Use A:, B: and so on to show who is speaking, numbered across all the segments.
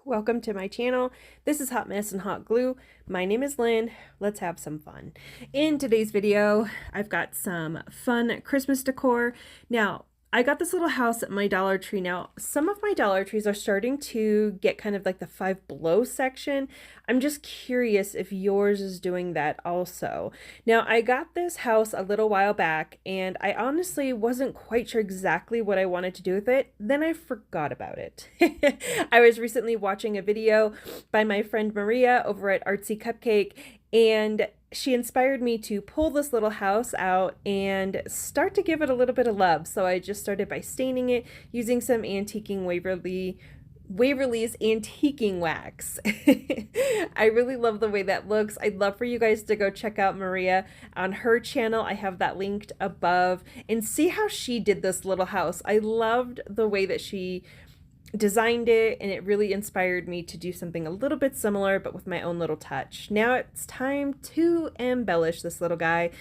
A: welcome to my channel. This is Hot Mess and Hot Glue. My name is Lynn. Let's have some fun. In today's video, I've got some fun Christmas decor. Now, I got this little house at my Dollar Tree. Now, some of my Dollar Trees are starting to get kind of like the Five Below section. I'm just curious if yours is doing that also. Now, I got this house a little while back, and I honestly wasn't quite sure exactly what I wanted to do with it. Then I forgot about it. I was recently watching a video by my friend Maria over at Artsy Cupcake, and she inspired me to pull this little house out and start to give it a little bit of love. So I just started by staining it using some antiquing Waverly's antiquing wax. I really love the way that looks. I'd love for you guys to go check out Maria on her channel. I have that linked above, and see how she did this little house. I loved the way that she designed it, and it really inspired me to do something a little bit similar but with my own little touch. Now it's time to embellish this little guy.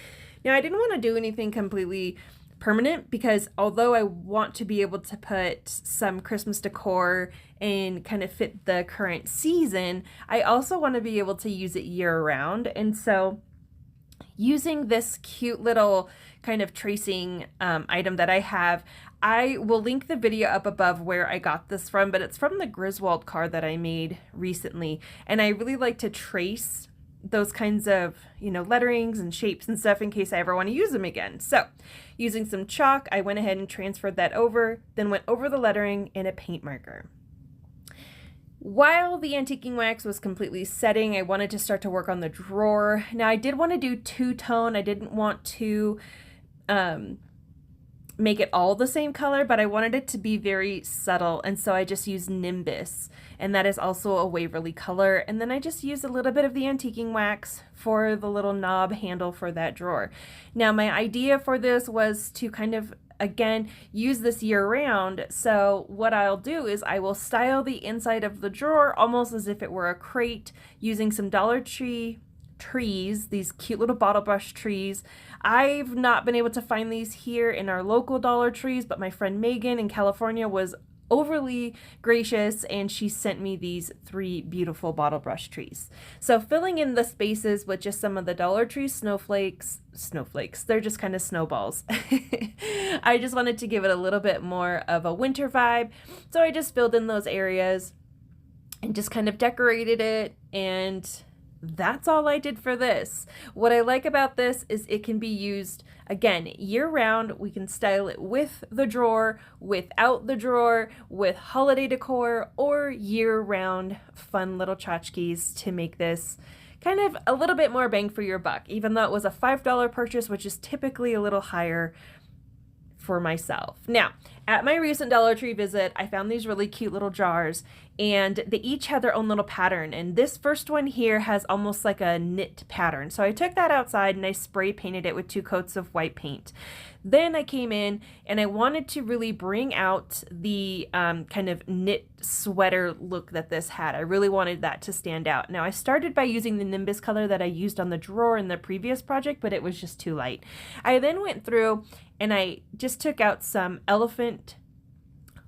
A: Now I didn't want to do anything completely permanent, because although I want to be able to put some Christmas decor and kind of fit the current season, I also want to be able to use it year round. And so using this cute little kind of tracing item that I have, I will link the video up above where I got this from, but it's from the Griswold card that I made recently. And I really like to trace those kinds of, letterings and shapes and stuff in case I ever want to use them again. So using some chalk, I went ahead and transferred that over, then went over the lettering in a paint marker. While the antiquing wax was completely setting, I wanted to start to work on the drawer. Now I did want to do two-tone. I didn't want to make it all the same color, but I wanted it to be very subtle, and so I just used Nimbus, and that is also a Waverly color. And then I just used a little bit of the antiquing wax for the little knob handle for that drawer. Now my idea for this was to kind of, again, use this year round. So what I'll do is I will style the inside of the drawer almost as if it were a crate, using some Dollar Tree trees, these cute little bottle brush trees. I've not been able to find these here in our local Dollar Trees, but my friend Megan in California was overly gracious, and she sent me these 3 beautiful bottle brush trees. So filling in the spaces with just some of the Dollar Tree snowflakes, they're just kind of snowballs. I just wanted to give it a little bit more of a winter vibe, so I just filled in those areas and just kind of decorated it, and that's all I did for this. What I like about this is it can be used, again, year round. We can style it with the drawer, without the drawer, with holiday decor, or year round fun little tchotchkes to make this kind of a little bit more bang for your buck, even though it was a $5 purchase, which is typically a little higher for myself. Now, at my recent Dollar Tree visit, I found these really cute little jars, and they each had their own little pattern. And this first one here has almost like a knit pattern. So I took that outside and I spray painted it with 2 coats of white paint. Then I came in and I wanted to really bring out the kind of knit sweater look that this had. I really wanted that to stand out. Now I started by using the Nimbus color that I used on the drawer in the previous project, but it was just too light. I then went through and I just took out some Elephant,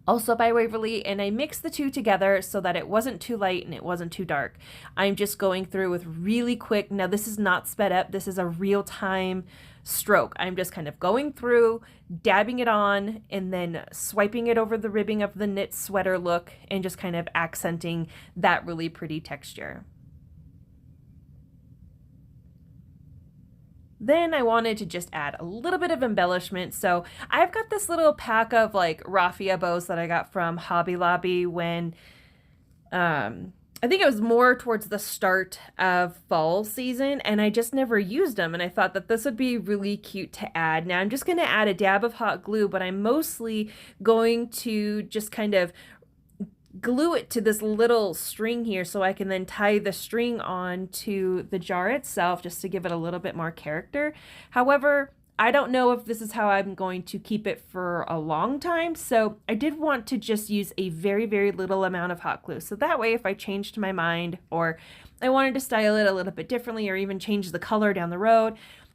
A: also by Waverly, and I mixed the 2 together so that it wasn't too light and it wasn't too dark. I'm just going through with really quick, now this is not sped up, this is a real-time stroke. I'm just kind of going through, dabbing it on, and then swiping it over the ribbing of the knit sweater look, and just kind of accenting that really pretty texture. Then I wanted to just add a little bit of embellishment. So I've got this little pack of like raffia bows that I got from Hobby Lobby when, I think it was more towards the start of fall season, and I just never used them. And I thought that this would be really cute to add. Now I'm just going to add a dab of hot glue, but I'm mostly going to just kind of glue it to this little string here so I can then tie the string on to the jar itself, just to give it a little bit more character. However, I don't know if this is how I'm going to keep it for a long time, so I did want to just use a very, very little amount of hot glue. So that way, if I changed my mind or I wanted to style it a little bit differently or even change the color down the road,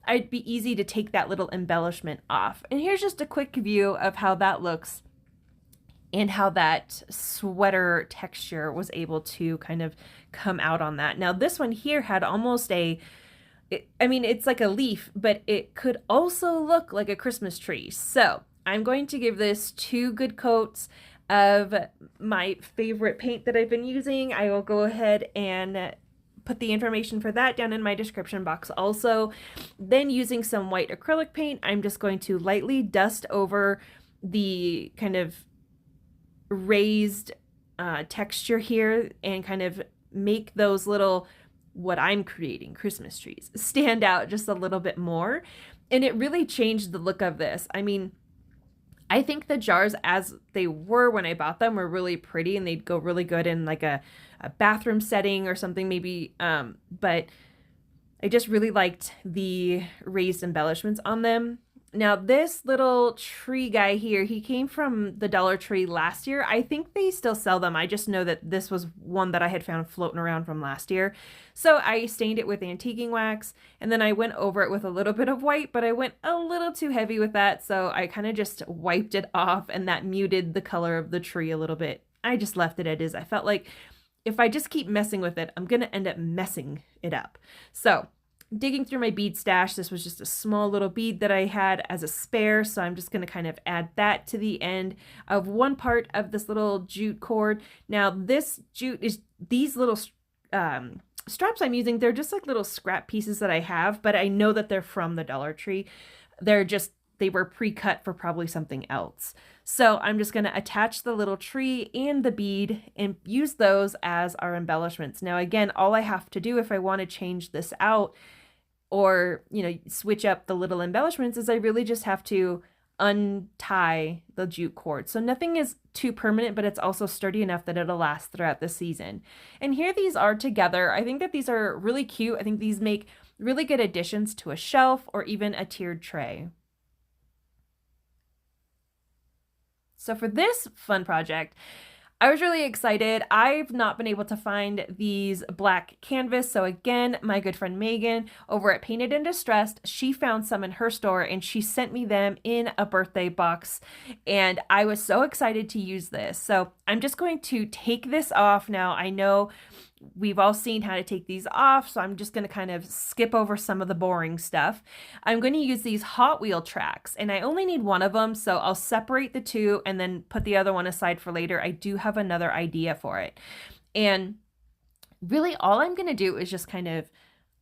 A: it'd be easy to take that little embellishment off. And here's just a quick view of how that looks and how that sweater texture was able to kind of come out on that. Now this one here had almost I mean, it's like a leaf, but it could also look like a Christmas tree. So I'm going to give this 2 good coats of my favorite paint that I've been using. I will go ahead and put the information for that down in my description box also. Then using some white acrylic paint, I'm just going to lightly dust over the kind of raised texture here and kind of make those little, what I'm creating, Christmas trees, stand out just a little bit more. And it really changed the look of this. I mean, I think the jars as they were when I bought them were really pretty and they'd go really good in like a bathroom setting or something maybe. But I just really liked the raised embellishments on them. Now this little tree guy here, he came from the Dollar Tree last year. I think they still sell them. I just know that this was one that I had found floating around from last year. So I stained it with antiquing wax and then I went over it with a little bit of white, but I went a little too heavy with that. So I kind of just wiped it off and that muted the color of the tree a little bit. I just left it as is. I felt like if I just keep messing with it, I'm going to end up messing it up. So digging through my bead stash, this was just a small little bead that I had as a spare, so I'm just going to kind of add that to the end of one part of this little jute cord. Now this jute is, these little straps I'm using, they're just like little scrap pieces that I have, but I know that they're from the Dollar Tree. They were pre-cut for probably something else. So I'm just going to attach the little tree and the bead and use those as our embellishments. Now again, all I have to do if I want to change this out or, you know, switch up the little embellishments is I really just have to untie the jute cord. So nothing is too permanent, but it's also sturdy enough that it'll last throughout the season. And here these are together. I think that these are really cute. I think these make really good additions to a shelf or even a tiered tray. So for this fun project, I was really excited. I've not been able to find these black canvas. So again, my good friend Megan over at Painted and Distressed, she found some in her store and she sent me them in a birthday box. And I was so excited to use this. So I'm just going to take this off now. I know we've all seen how to take these off, so I'm just going to kind of skip over some of the boring stuff. I'm going to use these Hot Wheel tracks, and I only need one of them, so I'll separate the two and then put the other one aside for later. I do have another idea for it. And really all I'm going to do is just kind of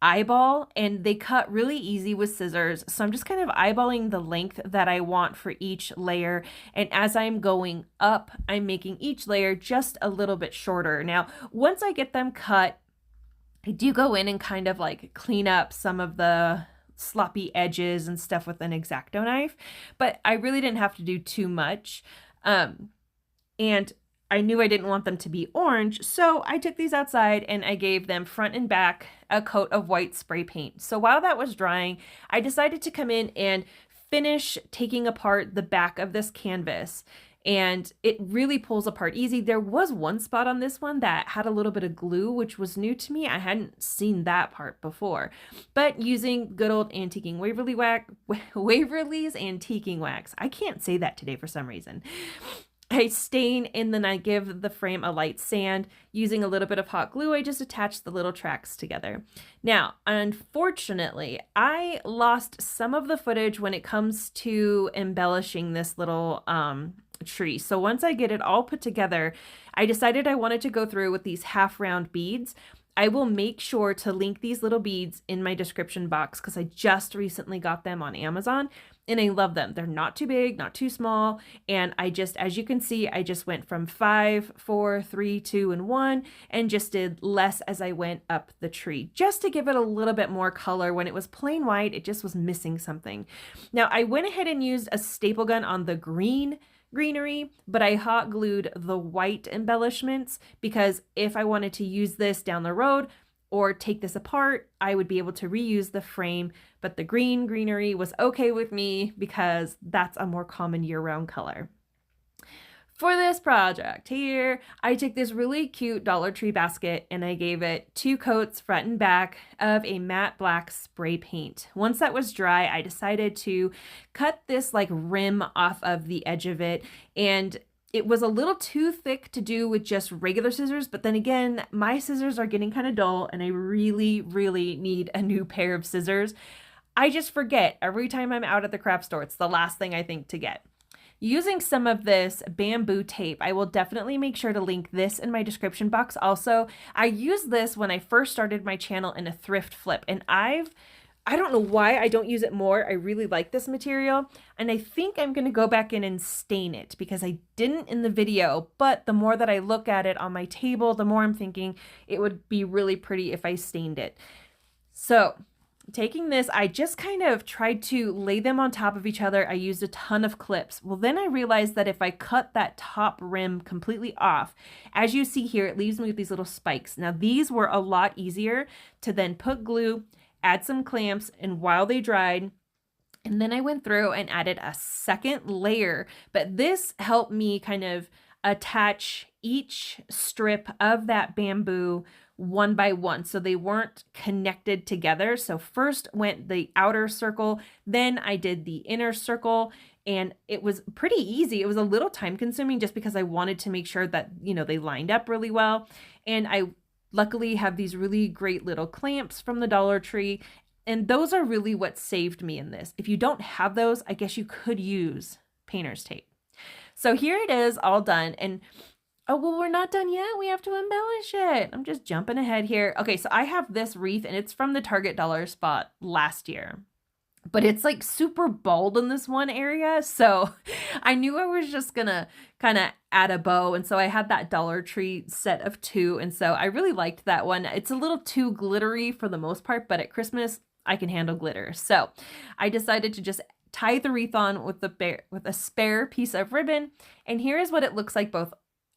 A: eyeball, and they cut really easy with scissors. So I'm just kind of eyeballing the length that I want for each layer. And as I'm going up, I'm making each layer just a little bit shorter. Now, once I get them cut, I do go in and kind of like clean up some of the sloppy edges and stuff with an X-Acto knife, but I really didn't have to do too much. And I knew I didn't want them to be orange, so I took these outside and I gave them front and back a coat of white spray paint. So while that was drying, I decided to come in and finish taking apart the back of this canvas. And it really pulls apart easy. There was one spot on this one that had a little bit of glue, which was new to me. I hadn't seen that part before. But using good old antiquing Waverly's antiquing wax. I can't say that today for some reason. I stain and then I give the frame a light sand. Using a little bit of hot glue, I just attach the little tracks together. Now, unfortunately, I lost some of the footage when it comes to embellishing this little tree. So once I get it all put together, I decided I wanted to go through with these half round beads. I will make sure to link these little beads in my description box because I just recently got them on Amazon and I love them. They're not too big, not too small. And I just, as you can see, I just went from 5, 4, 3, 2, and 1 and just did less as I went up the tree just to give it a little bit more color. When it was plain white, it just was missing something. Now I went ahead and used a staple gun on the greenery, but I hot glued the white embellishments because if I wanted to use this down the road or take this apart, I would be able to reuse the frame, but the greenery was okay with me because that's a more common year-round color. For this project here, I took this really cute Dollar Tree basket and I gave it 2 coats front and back of a matte black spray paint. Once that was dry, I decided to cut this like rim off of the edge of it, and it was a little too thick to do with just regular scissors, but then again, my scissors are getting kind of dull and I really, really need a new pair of scissors. I just forget every time I'm out at the craft store. It's the last thing I think to get. Using some of this bamboo tape, I will definitely make sure to link this in my description box. Also, I used this when I first started my channel in a thrift flip, and I don't know why I don't use it more. I really like this material, and I think I'm going to go back in and stain it because I didn't in the video, but the more that I look at it on my table, the more I'm thinking it would be really pretty if I stained it. So taking this, I just kind of tried to lay them on top of each other. I used a ton of clips. Well, then I realized that if I cut that top rim completely off, as you see here, it leaves me with these little spikes. Now, these were a lot easier to then put glue, add some clamps, and while they dried, and then I went through and added a second layer, but this helped me kind of attach each strip of that bamboo one by one, so they weren't connected together. So first went the outer circle, then I did the inner circle, and it was pretty easy. It was a little time consuming just because I wanted to make sure that, you know, they lined up really well. And I luckily have these really great little clamps from the Dollar Tree, and those are really what saved me in this. If you don't have those, I guess you could use painter's tape. So here it is all done, and oh, well, we're not done yet. We have to embellish it. I'm just jumping ahead here. Okay, so I have this wreath, and it's from the Target dollar spot last year. But it's like super bold in this one area, so I knew I was just gonna kind of add a bow, and so I had that Dollar Tree set of 2, and so I really liked that one. It's a little too glittery for the most part, but at Christmas, I can handle glitter. So I decided to just tie the wreath on with a spare piece of ribbon, and here is what it looks like both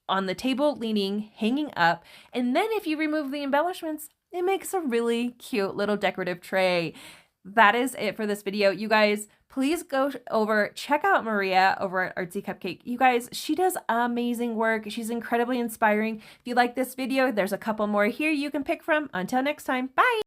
A: on the table, leaning, hanging up, and then if you remove the embellishments, it makes a really cute little decorative tray. That is it for this video. You guys, please go over, check out Maria over at Artsy Cupcake. You guys, she does amazing work. She's incredibly inspiring. If you like this video, there's a couple more here you can pick from. Until next time, bye!